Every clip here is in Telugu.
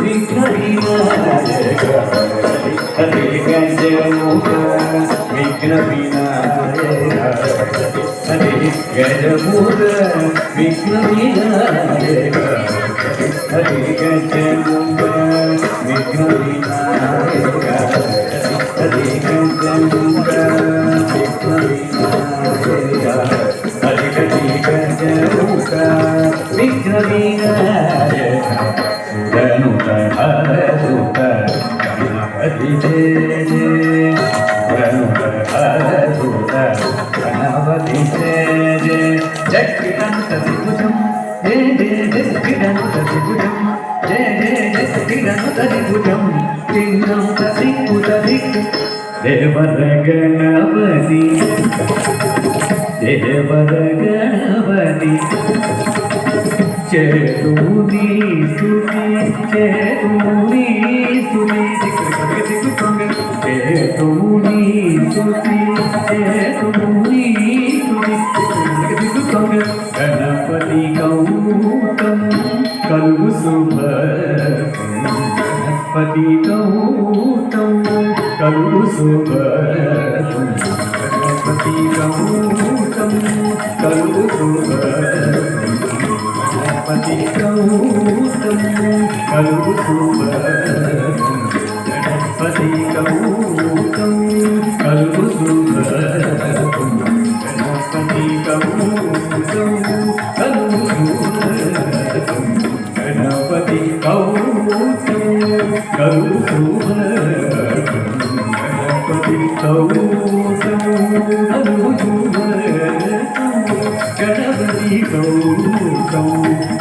విఘ్న వినాయక హరి గజముఖ విఘ్న వినాయక హరి గజముఖ విఘ్న వినాయక హరి గజముఖ విఘ్న వినాయక హరి గజముఖ విఘ్న వినాయక హరి గజముఖ విఘ్న వినాయక ధనుత హరుత గణపతి జయ ధనుత హరుత గణపతి జయ జక్కిరంత దిభుజం జయ జయ జక్కిరంత దిభుజం జయ జయ జక్కిరంత దిభుజం కిందంత దిక్కుత దిక్కు దేవర గణపతి దేవర గణపతి చేతుని సుని చేతుని సుని చేతుని సుని చేతుని సుని గణపతి గౌతం కలుగు శుభ గణపతి గౌతం కలుగు శుభ గణపతి గౌతం కలుగు శుభ గణపతి గౌతం కలుగు శుభ గణపతి గౌతం కలుగు శుభ గణపతి గౌతం కలుగు శుభ గణపతి గౌతం కలుగు శుభ గణపతి గౌతం కలుగు శుభ గణపతి గౌతం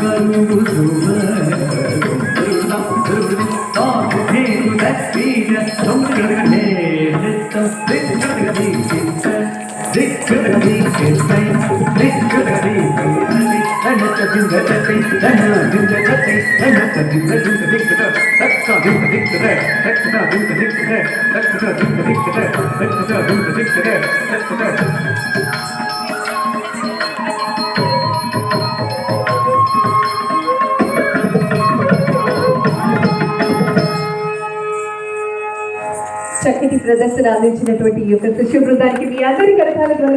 కలుగు శుభ చక్కటి ప్రదర్శన అందించినటువంటి ఈ యొక్క శిష్య బృందానికి మీ అందరి కరతాల